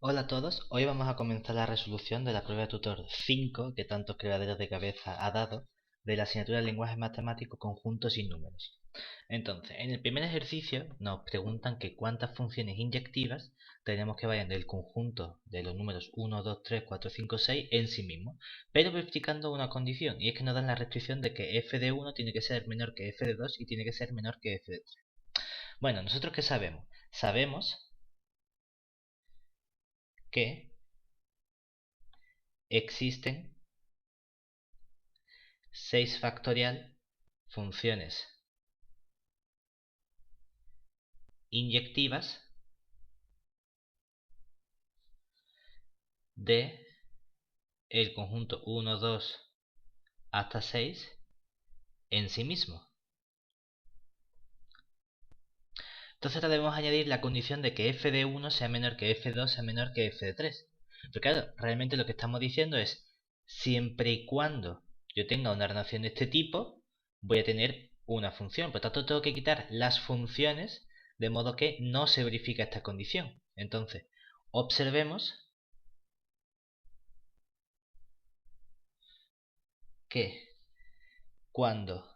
Hola a todos, hoy vamos a comenzar la resolución de la prueba de tutor 5 que tantos quebraderos de cabeza ha dado de la asignatura de lenguaje matemático conjuntos y números. Entonces, en el primer ejercicio nos preguntan que cuántas funciones inyectivas tenemos que vayan del conjunto de los números 1, 2, 3, 4, 5, 6 en sí mismo, pero verificando una condición, y es que nos dan la restricción de que f de 1 tiene que ser menor que f de 2 y tiene que ser menor que f de 3. Bueno, ¿nosotros qué sabemos? Sabemos que existen 6 factorial funciones inyectivas de el conjunto 1, 2 hasta 6 en sí mismo. Entonces debemos añadir la condición de que f de 1 sea menor que f de 2 sea menor que f de 3. Pero claro, realmente lo que estamos diciendo es, siempre y cuando yo tenga una relación de este tipo, voy a tener una función. Por tanto, tengo que quitar las funciones de modo que no se verifica esta condición. Entonces, observemos que cuando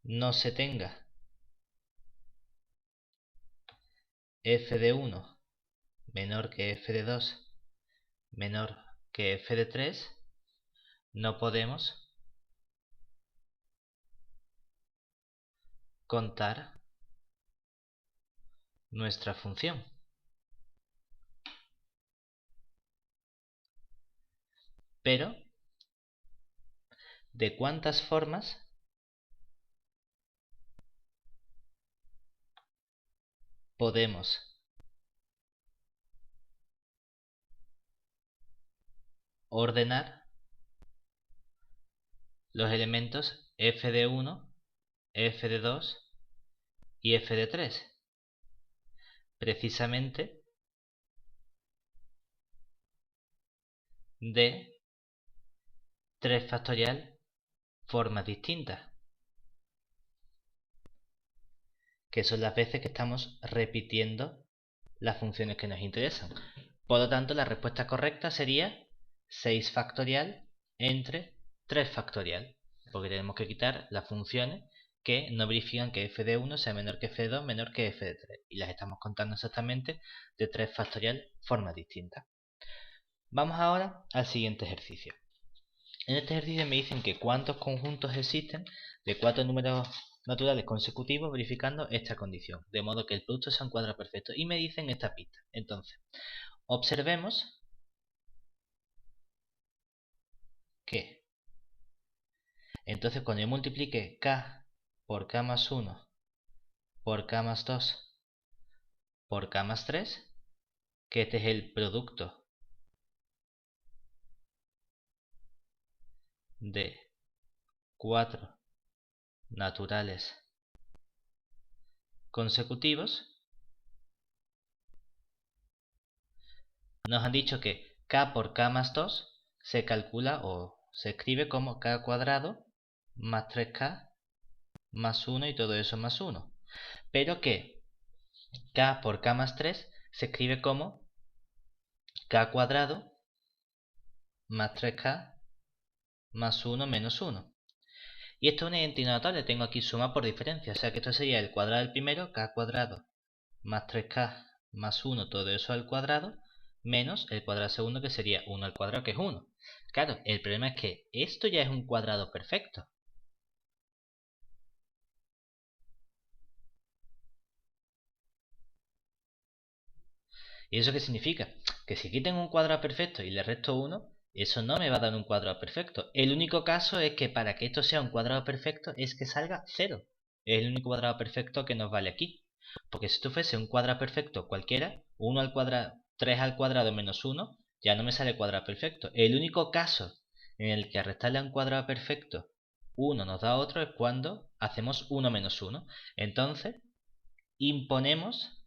no se tenga f de 1 menor que f de 2 menor que f de 3, no podemos contar nuestra función. Pero, ¿de cuántas formas podemos ordenar los elementos f de 1, f de 2 y f de 3? Precisamente de 3 factorial formas distintas, que son las veces que estamos repitiendo las funciones que nos interesan. Por lo tanto, la respuesta correcta sería 6 factorial entre 3 factorial, porque tenemos que quitar las funciones que no verifican que f de 1 sea menor que f de 2 menor que f de 3, y las estamos contando exactamente de 3 factorial formas distintas. Vamos ahora al siguiente ejercicio. En este ejercicio me dicen que cuántos conjuntos existen de 4 números naturales consecutivos verificando esta condición, de modo que el producto sea un cuadrado perfecto, y me dicen esta pista. Entonces, observemos que entonces cuando yo multiplique k por k más 1 por k más 2 por k más 3, que este es el producto de 4 naturales consecutivos, nos han dicho que k por k más 2 se calcula o se escribe como k cuadrado más 3k más 1 y todo eso más 1. Pero que k por k más 3 se escribe como k cuadrado más 3k más 1 menos 1. Y esto es una identidad notable, tengo aquí suma por diferencia, o sea que esto sería el cuadrado del primero, k cuadrado más 3k más 1, todo eso al cuadrado, menos el cuadrado segundo, que sería 1 al cuadrado, que es 1. Claro, el problema es que esto ya es un cuadrado perfecto. ¿Y eso qué significa? Que si aquí tengo un cuadrado perfecto y le resto 1, eso no me va a dar un cuadrado perfecto. El único caso es que para que esto sea un cuadrado perfecto es que salga 0. Es el único cuadrado perfecto que nos vale aquí. Porque si esto fuese un cuadrado perfecto cualquiera, 1 al cuadrado, 3 al cuadrado menos 1, ya no me sale cuadrado perfecto. El único caso en el que a restarle a un cuadrado perfecto 1 nos da otro es cuando hacemos 1 menos 1. Entonces, imponemos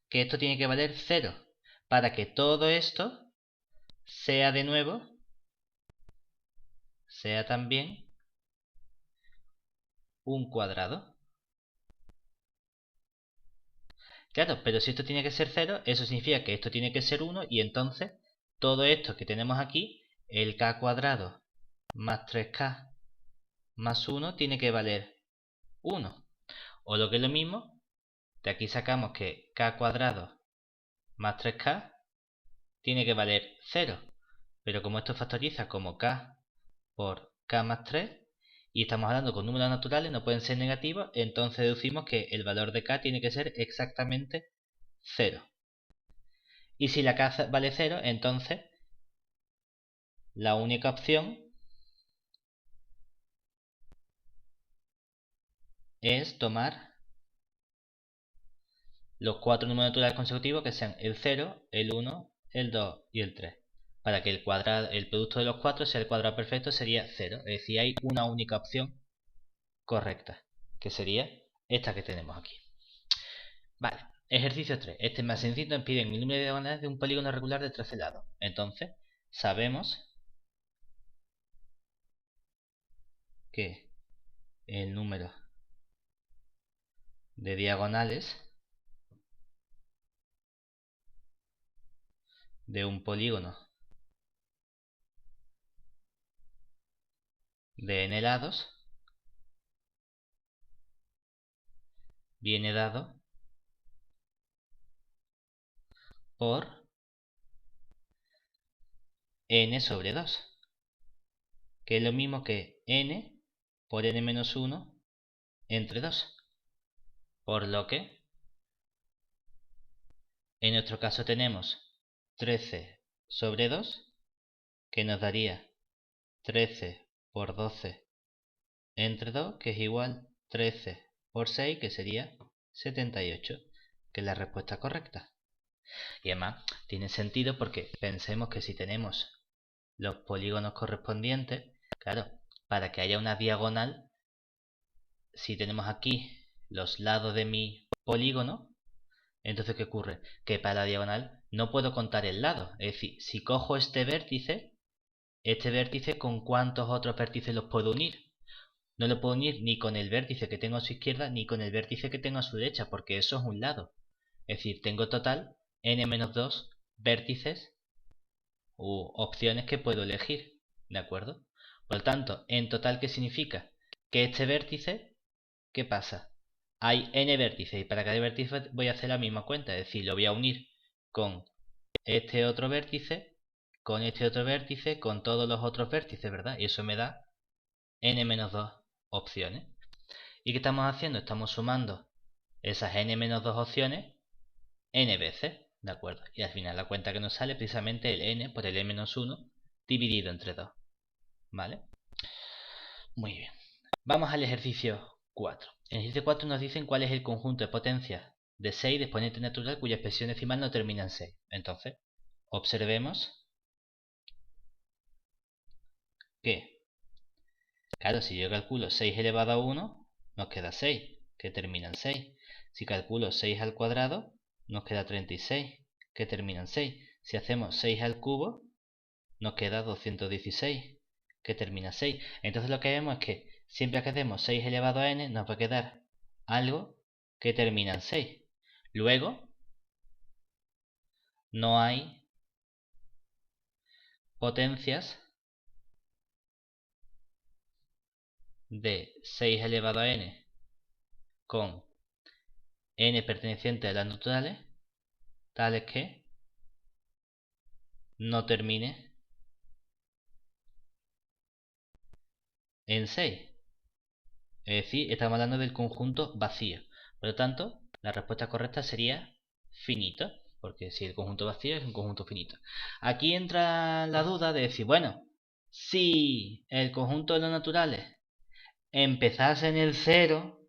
que esto tiene que valer 0 para que todo esto sea de nuevo, sea también un cuadrado. Claro, pero si esto tiene que ser 0, eso significa que esto tiene que ser 1 y entonces todo esto que tenemos aquí, el k cuadrado más 3k más 1 tiene que valer 1. O lo que es lo mismo, de aquí sacamos que k cuadrado más 3k tiene que valer 0. Pero como esto factoriza como k por k más 3 y estamos hablando con números naturales, no pueden ser negativos, entonces deducimos que el valor de k tiene que ser exactamente 0. Y si la k vale 0, entonces la única opción es tomar los 4 números naturales consecutivos que sean el 0, el 1, el 2 y el 3. Para que el producto de los 4 sea el cuadrado perfecto, sería 0. Es decir, hay una única opción correcta, que sería esta que tenemos aquí. Vale, ejercicio 3. Este es más sencillo, nos piden el número de diagonales de un polígono regular de 13 lados. Entonces, sabemos que el número de diagonales de un polígono de n lados viene dado por n sobre 2, que es lo mismo que n por n menos 1 entre 2. Por lo que en nuestro caso tenemos 13 sobre 2, que nos daría 13 por 12 entre 2, que es igual 13 por 6, que sería 78, que es la respuesta correcta. Y además tiene sentido porque pensemos que si tenemos los polígonos correspondientes, claro, para que haya una diagonal, si tenemos aquí los lados de mi polígono, entonces ¿qué ocurre? Que para la diagonal no puedo contar el lado. Es decir, si cojo este vértice ¿con cuántos otros vértices los puedo unir? No lo puedo unir ni con el vértice que tengo a su izquierda ni con el vértice que tengo a su derecha, porque eso es un lado. Es decir, tengo total n-2 vértices u opciones que puedo elegir, ¿de acuerdo? Por lo tanto, en total, ¿qué significa? Que este vértice, ¿qué pasa? Hay n vértices y para cada vértice voy a hacer la misma cuenta, es decir, lo voy a unir con este otro vértice, con este otro vértice, con todos los otros vértices, ¿verdad? Y eso me da n-2 opciones. ¿Y qué estamos haciendo? Estamos sumando esas n-2 opciones n veces, ¿de acuerdo? Y al final la cuenta que nos sale precisamente el n por el n-1 dividido entre 2, ¿vale? Muy bien. Vamos al ejercicio 4. En el ejercicio 4 nos dicen cuál es el conjunto de potencias de 6 de exponente natural cuya expresión decimal no termina en 6. Entonces, observemos que, claro, si yo calculo 6 elevado a 1, nos queda 6, que termina en 6. Si calculo 6 al cuadrado, nos queda 36, que termina en 6. Si hacemos 6 al cubo, nos queda 216, que termina en 6. Entonces lo que vemos es que siempre que hacemos 6 elevado a n, nos va a quedar algo que termina en 6. Luego, no hay potencias de 6 elevado a n con n perteneciente a las naturales, tales que no termine en 6. Es decir, estamos hablando del conjunto vacío. Por lo tanto, la respuesta correcta sería finito, porque si el conjunto vacío es un conjunto finito. Aquí entra la duda de decir, bueno, si el conjunto de los naturales empezase en el 0,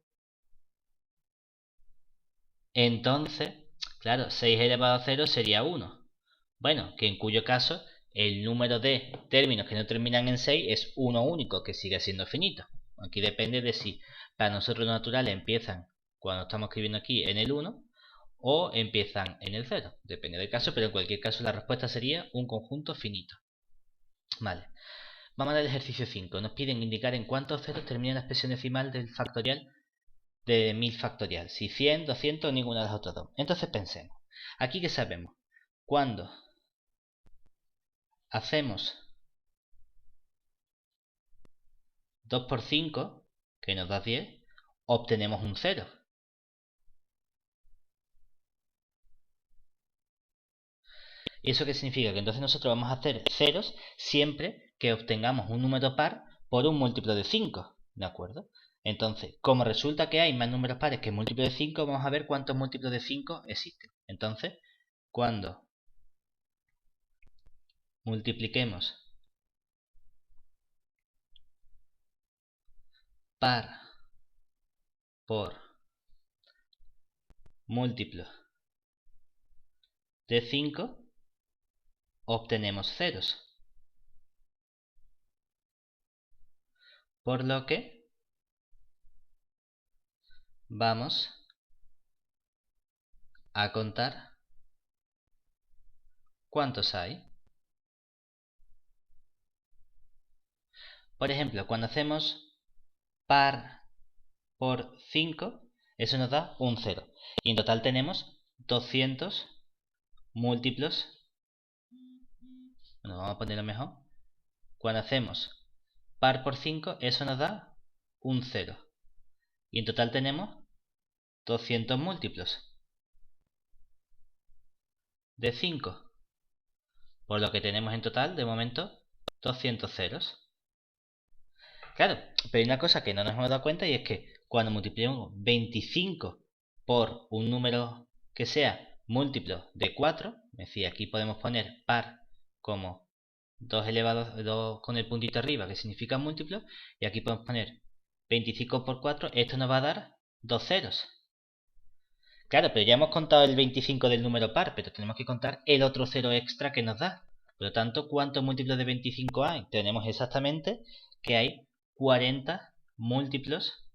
entonces, claro, 6 elevado a 0 sería 1. Bueno, que en cuyo caso el número de términos que no terminan en 6 es uno único, que sigue siendo finito. Aquí depende de si para nosotros los naturales empiezan, cuando estamos escribiendo aquí, en el 1 o empiezan en el 0. Depende del caso, pero en cualquier caso la respuesta sería un conjunto finito. Vale. Vamos al ejercicio 5. Nos piden indicar en cuántos ceros termina la expresión decimal del factorial de 1000 factorial. Si 100, 200 o ninguna de las otras dos. Entonces pensemos. Aquí que sabemos. Cuando hacemos 2 por 5, que nos da 10, obtenemos un 0. ¿Y eso qué significa? Que entonces nosotros vamos a hacer ceros siempre que obtengamos un número par por un múltiplo de 5. ¿De acuerdo? Entonces, como resulta que hay más números pares que múltiplos de 5, vamos a ver cuántos múltiplos de 5 existen. Entonces, cuando multipliquemos par por múltiplo de 5, obtenemos ceros. Por lo que vamos a contar cuántos hay. Por ejemplo, cuando hacemos par por 5, eso nos da un 0. Y en total tenemos 200 múltiplos. Bueno, vamos a ponerlo mejor. Cuando hacemos par por 5, eso nos da un 0. Y en total tenemos 200 múltiplos de 5. Por lo que tenemos en total, de momento, 200 ceros. Claro, pero hay una cosa que no nos hemos dado cuenta y es que cuando multiplicamos 25 por un número que sea múltiplo de 4, es decir, aquí podemos poner par como 2 elevado a 2 con el puntito arriba, que significa múltiplo, y aquí podemos poner 25 por 4, esto nos va a dar 2 ceros. Claro, pero ya hemos contado el 25 del número par, pero tenemos que contar el otro cero extra que nos da. Por lo tanto, ¿cuántos múltiplos de 25 hay? Tenemos exactamente que hay 40 múltiplos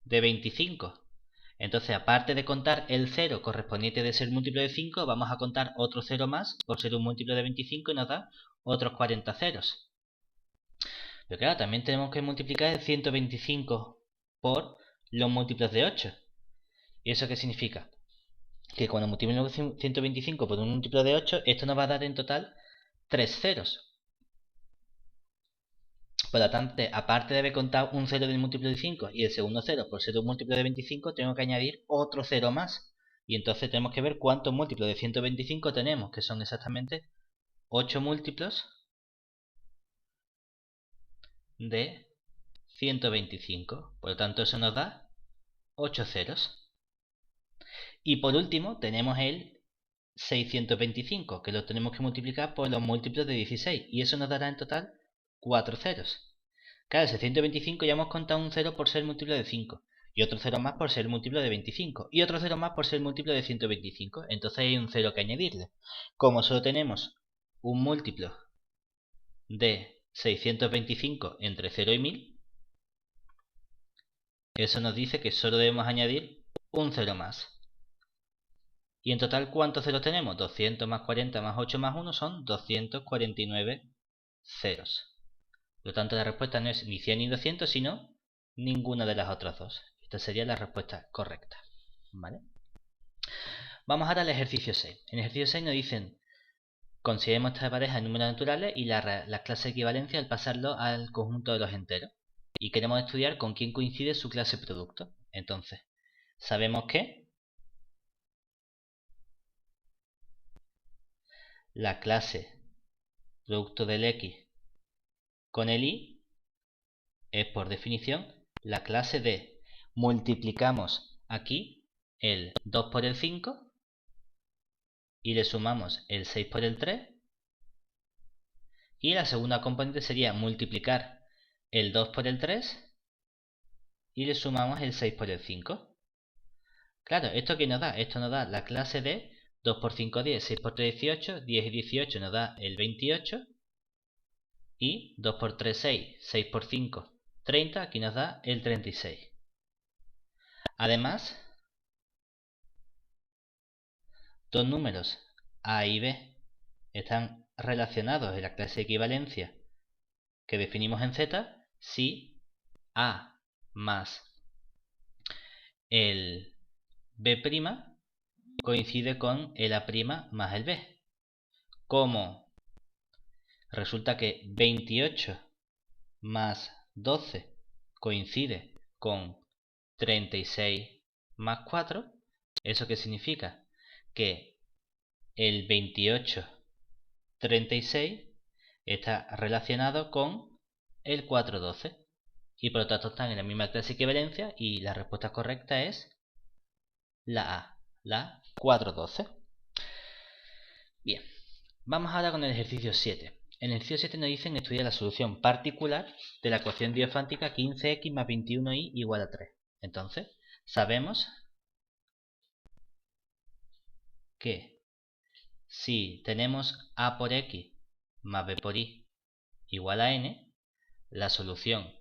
de 25. Entonces, aparte de contar el 0 correspondiente de ser múltiplo de 5, vamos a contar otro 0 más por ser un múltiplo de 25 y nos da otros 40 ceros. Pero claro, también tenemos que multiplicar el 125 por los múltiplos de 8. ¿Y eso qué significa? Que cuando multiplicamos 125 por un múltiplo de 8, esto nos va a dar en total 3 ceros. Por lo tanto, aparte de haber contado un 0 del múltiplo de 5 y el segundo 0 por ser un múltiplo de 25, tengo que añadir otro 0 más. Y entonces tenemos que ver cuántos múltiplos de 125 tenemos, que son exactamente 8 múltiplos de 125. Por lo tanto, eso nos da 8 ceros. Y por último, tenemos el 625, que lo tenemos que multiplicar por los múltiplos de 16. Y eso nos dará en total 4 ceros. Claro, el 625 ya hemos contado un 0 por ser múltiplo de 5. Y otro 0 más por ser múltiplo de 25. Y otro 0 más por ser múltiplo de 125. Entonces hay un 0 que añadirle. Como solo tenemos un múltiplo de 625 entre 0 y 1000, eso nos dice que solo debemos añadir un 0 más. Y en total, ¿cuántos ceros tenemos? 200 más 40 más 8 más 1 son 249 ceros. Por lo tanto, la respuesta no es ni 100 ni 200, sino ninguna de las otras dos. Esta sería la respuesta correcta. ¿Vale? Vamos ahora al ejercicio 6. En el ejercicio 6 nos dicen: consideremos esta pareja de números naturales y las clases de equivalencia al pasarlo al conjunto de los enteros. Y queremos estudiar con quién coincide su clase producto. Entonces, sabemos que la clase producto del X con el Y es, por definición, la clase de multiplicamos aquí el 2 por el 5 y le sumamos el 6 por el 3, y la segunda componente sería multiplicar el 2 por el 3 y le sumamos el 6 por el 5. Claro, ¿esto qué nos da? Esto nos da la clase de 2 por 5, 10, 6 por 3, 18, 10 y 18 nos da el 28, y 2 por 3, 6, 6 por 5, 30, aquí nos da el 36. Además, dos números A y B están relacionados en la clase de equivalencia que definimos en Z si A más el B' coincide con el A' más el B. Como resulta que 28 más 12 coincide con 36 más 4, ¿eso qué significa? Que el 28,36 está relacionado con el 4,12 y por lo tanto están en la misma clase de equivalencia y la respuesta correcta es la A, la 4,12. Bien, vamos ahora con el ejercicio 7. En el ejercicio 7 nos dicen estudiar la solución particular de la ecuación diofántica 15x más 21y igual a 3. Entonces, sabemos que si tenemos a por x más b por y igual a n, la solución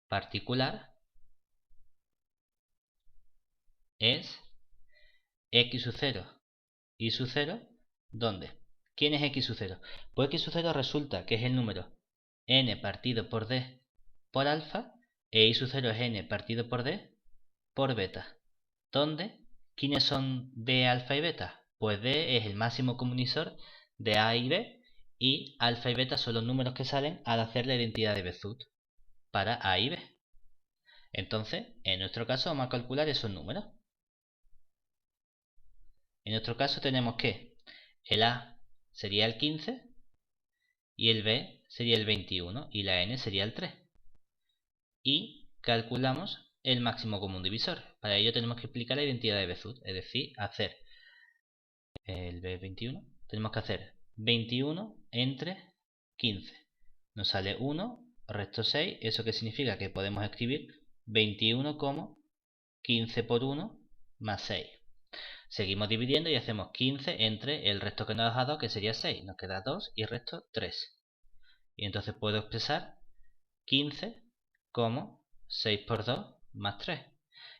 particular es x sub 0 y sub 0, ¿dónde? ¿Quién es x sub 0? Pues x sub 0 resulta que es el número n partido por d por alfa, e y sub 0 es n partido por d por beta. ¿Dónde? ¿Quiénes son d, alfa y beta? Pues d es el máximo común divisor de a y b, y alfa y beta son los números que salen al hacer la identidad de Bézout para a y b. Entonces, en nuestro caso vamos a calcular esos números. En nuestro caso tenemos que el a sería el 15 y el b sería el 21 y la n sería el 3. Y calculamos el máximo común divisor. Para ello tenemos que explicar la identidad de Bézout, es decir, hacer el B21, tenemos que hacer 21 entre 15. Nos sale 1, resto 6, ¿eso qué significa? Que podemos escribir 21 como 15 por 1 más 6. Seguimos dividiendo y hacemos 15 entre el resto que nos ha dado, que sería 6. Nos queda 2 y resto 3. Y entonces puedo expresar 15 como 6 por 2 más 3.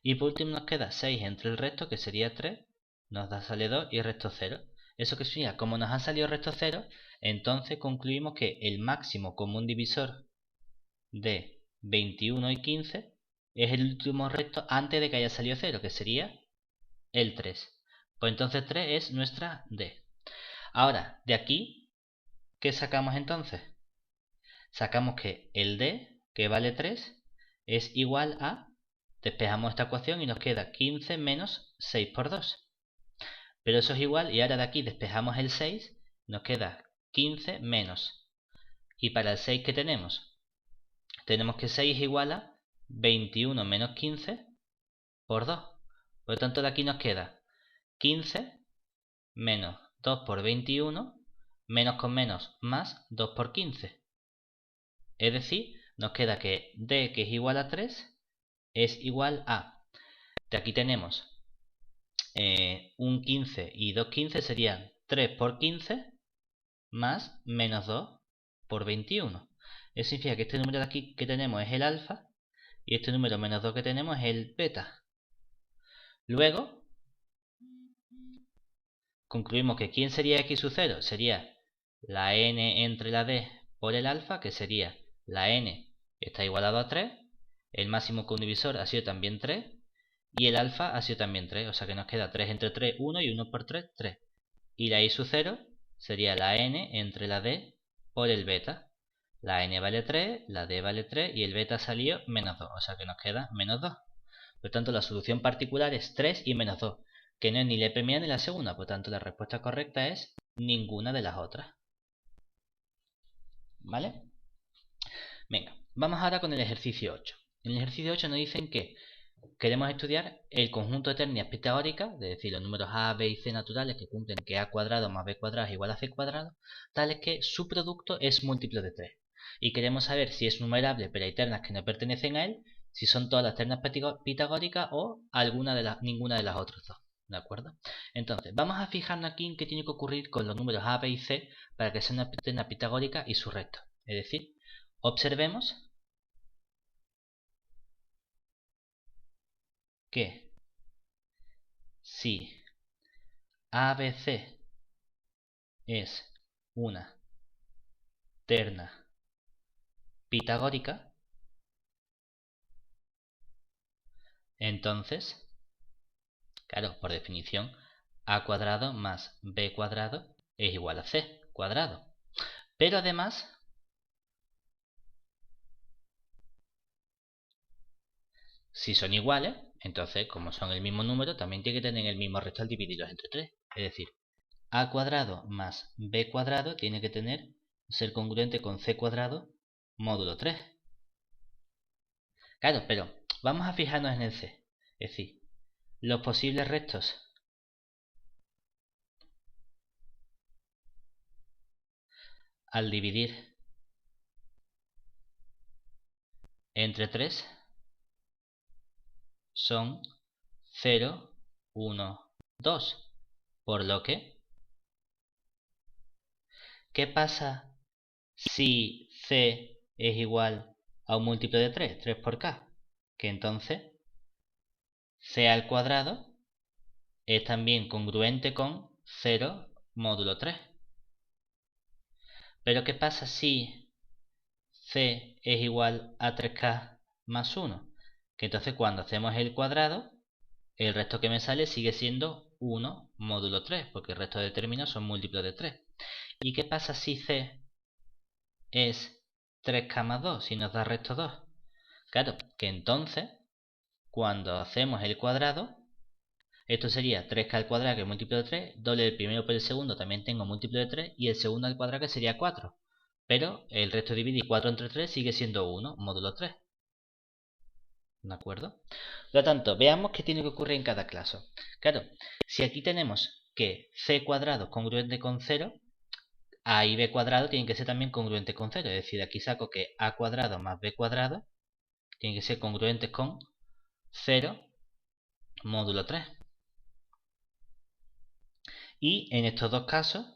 Y por último nos queda 6 entre el resto, que sería 3. Nos sale 2 y resto 0. Eso que significa, como nos ha salido resto 0, entonces concluimos que el máximo común divisor de 21 y 15 es el último resto antes de que haya salido 0, que sería el 3. Pues entonces 3 es nuestra D. Ahora, de aquí, ¿qué sacamos entonces? Sacamos que el D, que vale 3, es igual a... Despejamos esta ecuación y nos queda 15 menos 6 por 2. Pero eso es igual, y ahora de aquí despejamos el 6, nos queda 15 menos. Y para el 6 que tenemos que 6 es igual a 21 menos 15 por 2. Por lo tanto de aquí nos queda 15 menos 2 por 21, menos con menos más 2 por 15. Es decir, nos queda que D, que es igual a 3, es igual a... De aquí tenemos un 15 y 2 15 serían 3 por 15 más menos 2 por 21. Eso significa que este número de aquí que tenemos es el alfa y este número menos 2 que tenemos es el beta. Luego, concluimos que ¿quién sería x sub 0? Sería la n entre la d por el alfa, que sería la n está igualado a 3, el máximo común divisor ha sido también 3, y el alfa ha sido también 3, o sea que nos queda 3 entre 3, 1, y 1 por 3, 3. Y la y sub 0 sería la n entre la d por el beta. La n vale 3, la d vale 3 y el beta salió menos 2, o sea que nos queda menos 2. Por tanto, la solución particular es 3 y menos 2, que no es ni la primera ni la segunda, por tanto la respuesta correcta es ninguna de las otras. ¿Vale? Venga, vamos ahora con el ejercicio 8. En el ejercicio 8 nos dicen que queremos estudiar el conjunto de términos pitagóricas, es decir, los números a, b y c naturales que cumplen que a cuadrado más b cuadrado es igual a c cuadrado, tales que su producto es múltiplo de 3. Y queremos saber si es numerable pero hay ternas que no pertenecen a él, si son todas las ternas pitagóricas o ninguna de las otras dos. ¿De acuerdo? Entonces, vamos a fijarnos aquí en qué tiene que ocurrir con los números a, b y c para que sea una terna pitagórica y su resto. Es decir, observemos que si ABC es una terna pitagórica, Entonces, claro, por definición, a cuadrado más b cuadrado es igual a c cuadrado. Pero además, si son iguales, entonces, como son el mismo número, también tiene que tener el mismo resto al dividirlos entre 3. Es decir, a cuadrado más b cuadrado tiene que ser congruente con c cuadrado módulo 3. Claro, pero vamos a fijarnos en el c. Es decir, los posibles restos al dividir entre 3 son 0, 1, 2. Por lo que, ¿qué pasa si c es igual a un múltiplo de 3? 3 por k. Que entonces c al cuadrado es también congruente con 0 módulo 3. Pero ¿qué pasa si c es igual a 3k más 1? Que entonces cuando hacemos el cuadrado, el resto que me sale sigue siendo 1 módulo 3, porque el resto de términos son múltiplos de 3. ¿Y qué pasa si c es 3k más 2, si nos da resto 2? Claro, que entonces, cuando hacemos el cuadrado, esto sería 3k al cuadrado, que es múltiplo de 3, doble el primero por el segundo, también tengo múltiplo de 3, y el segundo al cuadrado, que sería 4. Pero el resto de dividir 4 entre 3 sigue siendo 1, módulo 3. ¿De acuerdo? Por lo tanto, veamos qué tiene que ocurrir en cada caso. Claro, si aquí tenemos que c cuadrado es congruente con 0, a y b cuadrado tienen que ser también congruentes con 0. Es decir, aquí saco que a cuadrado más b cuadrado tienen que ser congruentes con 0 módulo 3. Y en estos dos casos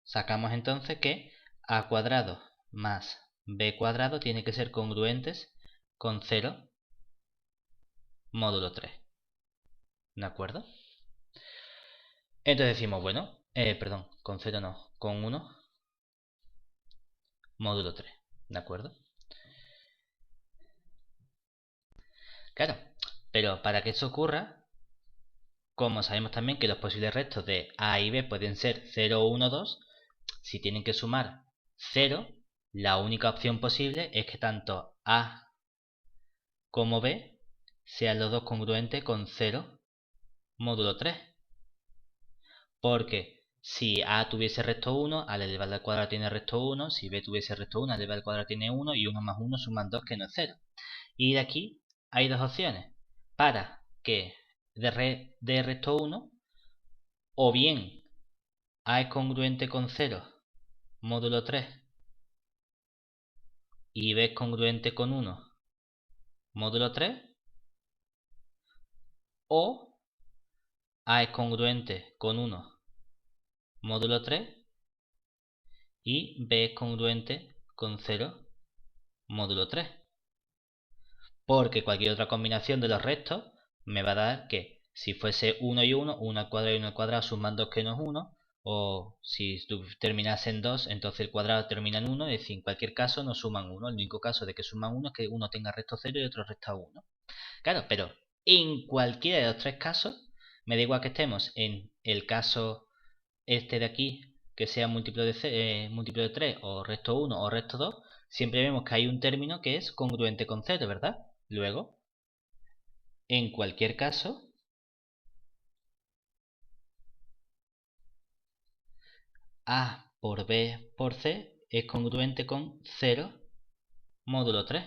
sacamos entonces que a cuadrado más b cuadrado tiene que ser congruentes con 0 módulo 3. ¿De acuerdo? Entonces decimos, bueno, perdón, con 0 no, con 1 módulo 3. ¿De acuerdo? Claro, pero para que eso ocurra, como sabemos también que los posibles restos de a y b pueden ser 0, 1, 2, si tienen que sumar 0, la única opción posible es que tanto a como b sean los dos congruentes con 0 módulo 3. Porque si a tuviese resto 1, al elevado al cuadrado tiene resto 1. Si b tuviese resto 1, al elevado al cuadrado tiene 1. Y 1 más 1 suman 2, que no es 0. Y de aquí hay dos opciones. Para que de resto 1, o bien a es congruente con 0 módulo 3 y b es congruente con 1 módulo 3, o a es congruente con 1 módulo 3 y b es congruente con 0 módulo 3. Porque cualquier otra combinación de los restos me va a dar que si fuese 1 y 1, 1 al cuadrado y 1 al cuadrado suman 2, que no es 1. O si terminase en 2, entonces el cuadrado termina en 1. Es decir, en cualquier caso no suman 1. El único caso de que suman 1 es que uno tenga resto 0 y otro resta 1. Claro, pero en cualquiera de los tres casos, me da igual que estemos en el caso este de aquí, que sea múltiplo de 3 o resto 1 o resto 2, siempre vemos que hay un término que es congruente con 0, ¿verdad? Luego, en cualquier caso, a por b por c es congruente con 0 módulo 3.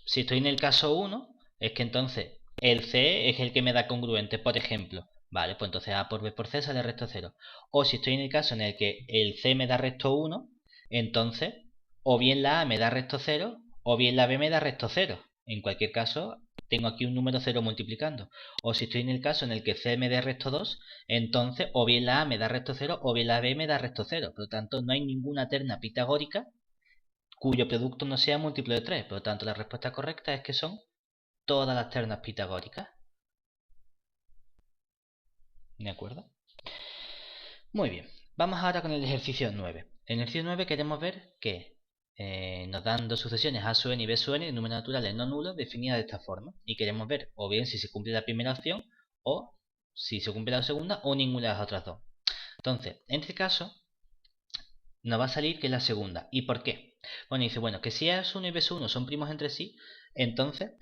Si estoy en el caso 1, es que entonces el c es el que me da congruente, por ejemplo. Vale, pues entonces a por b por c sale resto 0. O si estoy en el caso en el que el c me da resto 1, entonces o bien la a me da resto 0 o bien la b me da resto 0. En cualquier caso, tengo aquí un número 0 multiplicando. O si estoy en el caso en el que c me dé resto 2, entonces o bien la a me da resto 0 o bien la b me da resto 0. Por lo tanto, no hay ninguna terna pitagórica cuyo producto no sea múltiplo de 3. Por lo tanto, la respuesta correcta es que son todas las ternas pitagóricas. ¿De acuerdo? Muy bien. Vamos ahora con el ejercicio 9. En el ejercicio 9 queremos ver que nos dan dos sucesiones a sub n y b sub n de números naturales no nulos definidas de esta forma. Y queremos ver o bien si se cumple la primera opción o si se cumple la segunda o ninguna de las otras dos. Entonces, en este caso, nos va a salir que es la segunda. ¿Y por qué? Bueno, dice, bueno, que si A1 y B1 son primos entre sí, entonces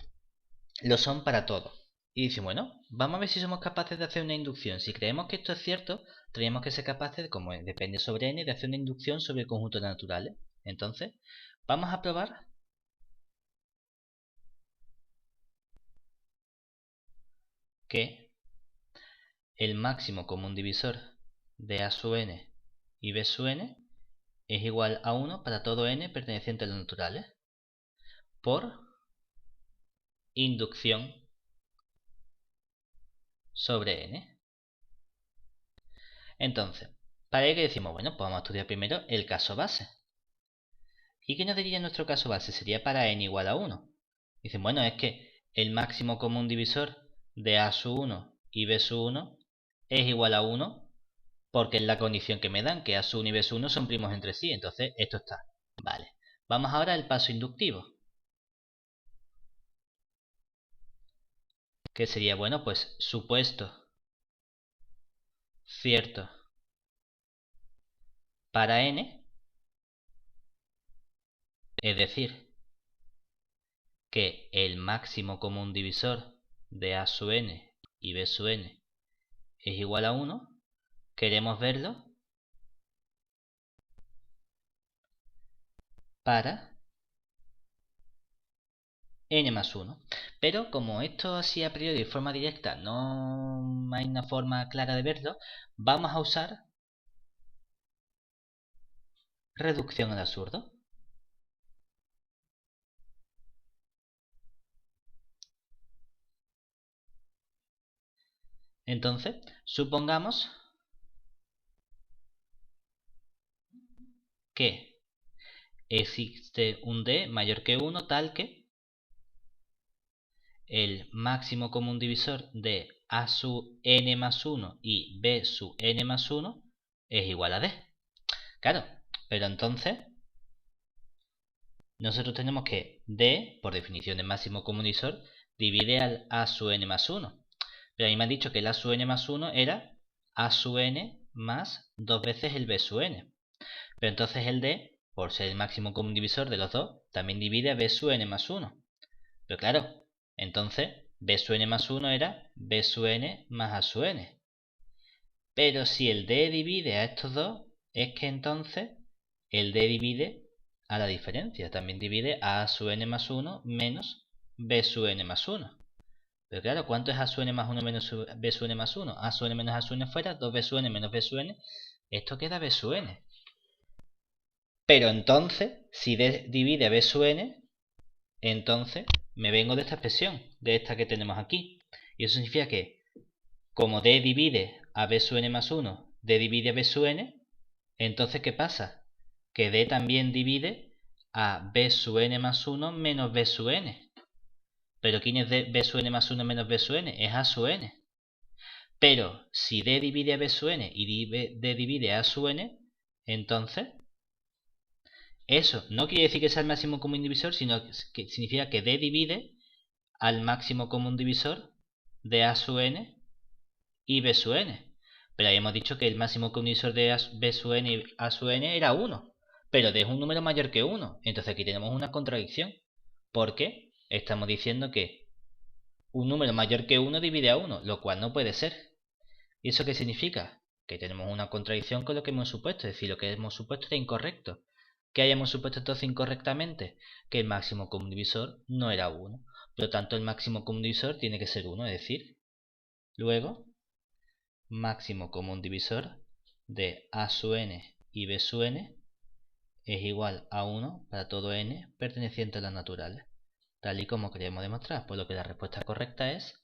lo son para todo. Y dice, bueno, vamos a ver si somos capaces de hacer una inducción. Si creemos que esto es cierto, tenemos que ser capaces, como depende sobre n, de hacer una inducción sobre el conjunto de naturales. Entonces, vamos a probar que el máximo común divisor de A sub n y B sub n es igual a 1 para todo n perteneciente a los naturales por inducción sobre n. Entonces, para ello decimos, bueno, pues vamos a estudiar primero el caso base. ¿Y qué nos diría nuestro caso base? Sería para n igual a 1. Dicen, bueno, es que el máximo común divisor de A sub 1 y B sub 1 es igual a 1 porque es la condición que me dan, que A sub 1 y B sub 1 son primos entre sí. Entonces, esto está. Vale. Vamos ahora al paso inductivo. Que sería, bueno, pues supuesto cierto para n, es decir, que el máximo común divisor de A sub n y B sub n es igual a 1, queremos verlo para n más 1. Pero como esto así a priori de forma directa no hay una forma clara de verlo, vamos a usar reducción al absurdo. Entonces, supongamos que existe un d mayor que 1 tal que el máximo común divisor de A sub n más 1 y B sub n más 1 es igual a d. Claro, pero entonces nosotros tenemos que d, por definición de máximo común divisor, divide al A sub n más 1. Pero a mí me han dicho que el A sub n más 1 era A sub n más 2 veces el B sub n. Pero entonces el d, por ser el máximo común divisor de los dos, también divide a B sub n más 1. Pero claro, entonces B sub n más 1 era B sub n más A sub n. Pero si el d divide a estos dos, es que entonces el d divide a la diferencia. También divide a A sub n más 1 menos B sub n más 1. Pero claro, ¿cuánto es A sub n más 1 menos B sub n más 1? A sub n menos A sub n fuera, 2B sub n menos B sub n. Esto queda B sub n. Pero entonces, si d divide a B sub n, entonces me vengo de esta expresión, de esta que tenemos aquí. Y eso significa que, como d divide a B sub n más 1, d divide a B sub n, entonces ¿qué pasa? Que d también divide a B sub n más 1 menos B sub n. Pero ¿quién es B sub n más 1 menos B sub n? Es A sub n. Pero si d divide a B sub n y d divide a A sub n, entonces eso no quiere decir que sea el máximo común divisor, sino que significa que d divide al máximo común divisor de A sub n y B sub n. Pero habíamos dicho que el máximo común divisor de B sub n y A sub n era 1. Pero d es un número mayor que 1. Entonces aquí tenemos una contradicción. Porque estamos diciendo que un número mayor que 1 divide a 1, lo cual no puede ser. ¿Y eso qué significa? Que tenemos una contradicción con lo que hemos supuesto. Es decir, lo que hemos supuesto era incorrecto. ¿Qué hayamos supuesto entonces incorrectamente? Que el máximo común divisor no era 1. Por lo tanto, el máximo común divisor tiene que ser 1, es decir, luego, máximo común divisor de A sub n y B sub n es igual a 1 para todo n perteneciente a las naturales, tal y como queríamos demostrar, por lo que la respuesta correcta es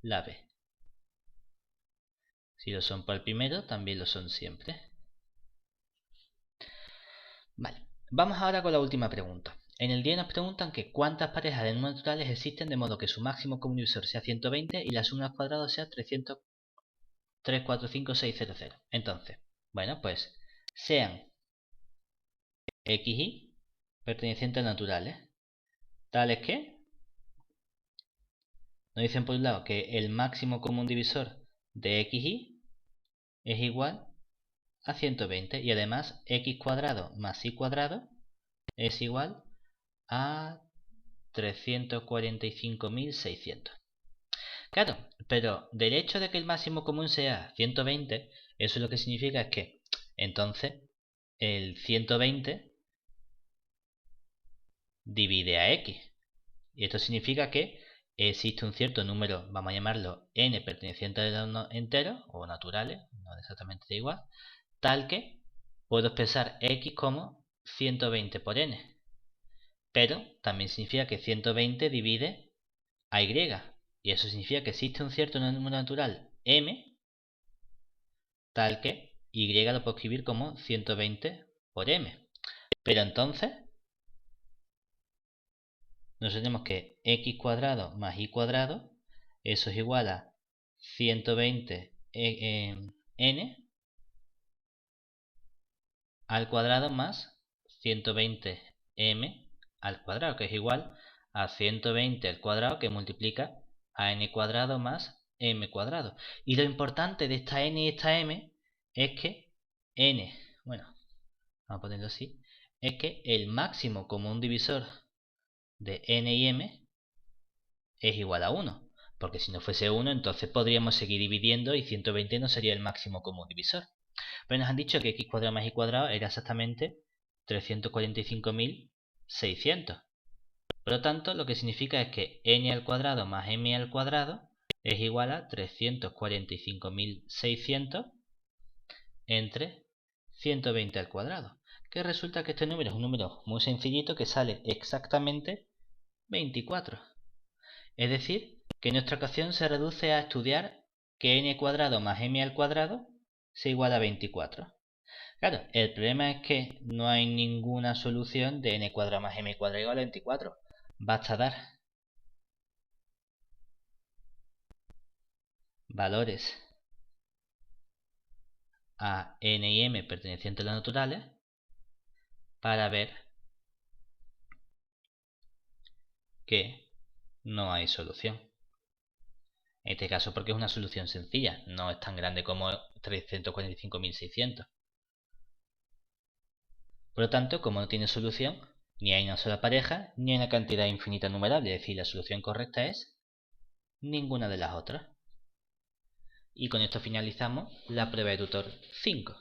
la B. Si lo son para el primero, también lo son siempre. Vale, vamos ahora con la última pregunta. En el día nos preguntan que cuántas parejas de números naturales existen de modo que su máximo común divisor sea 120 y la suma al cuadrado sea 300, 3, 4, 5, 6, 0, 0. Entonces, bueno, pues sean x, y pertenecientes a naturales, tales que nos dicen por un lado que el máximo común divisor de x y es igual a 120 y además x cuadrado más y cuadrado es igual a 345.600. Claro, pero del hecho de que el máximo común sea 120, eso lo que significa es que entonces el 120 divide a x. Y esto significa que existe un cierto número, vamos a llamarlo n perteneciente a los enteros o naturales, no exactamente igual, tal que puedo expresar x como 120 por n. Pero también significa que 120 divide a y. Y eso significa que existe un cierto número natural m, tal que y lo puedo escribir como 120 por m. Pero entonces nosotros tenemos que x cuadrado más y cuadrado, eso es igual a 120 n al cuadrado más 120 m al cuadrado, que es igual a 120 al cuadrado que multiplica a n cuadrado más m cuadrado. Y lo importante de esta n y esta m es que n, bueno, vamos a ponerlo así, es que el máximo común divisor de n y m es igual a 1. Porque si no fuese 1, entonces podríamos seguir dividiendo y 120 no sería el máximo común divisor. Pero nos han dicho que x cuadrado más y cuadrado era exactamente 345.600. Por lo tanto, lo que significa es que n al cuadrado más m al cuadrado es igual a 345.600 entre 120 al cuadrado. Que resulta que este número es un número muy sencillito que sale exactamente 24. Es decir, que nuestra ecuación se reduce a estudiar que n cuadrado más m al cuadrado sea igual a 24. Claro, el problema es que no hay ninguna solución de n cuadrado más m cuadrado igual a 24. Basta dar valores a n y m pertenecientes a los naturales para ver que no hay solución. En este caso porque es una solución sencilla, no es tan grande como 345.600. Por lo tanto, como no tiene solución, ni hay una sola pareja, ni hay una cantidad infinita numerable, es decir, la solución correcta es ninguna de las otras. Y con esto finalizamos la prueba de tutor 5.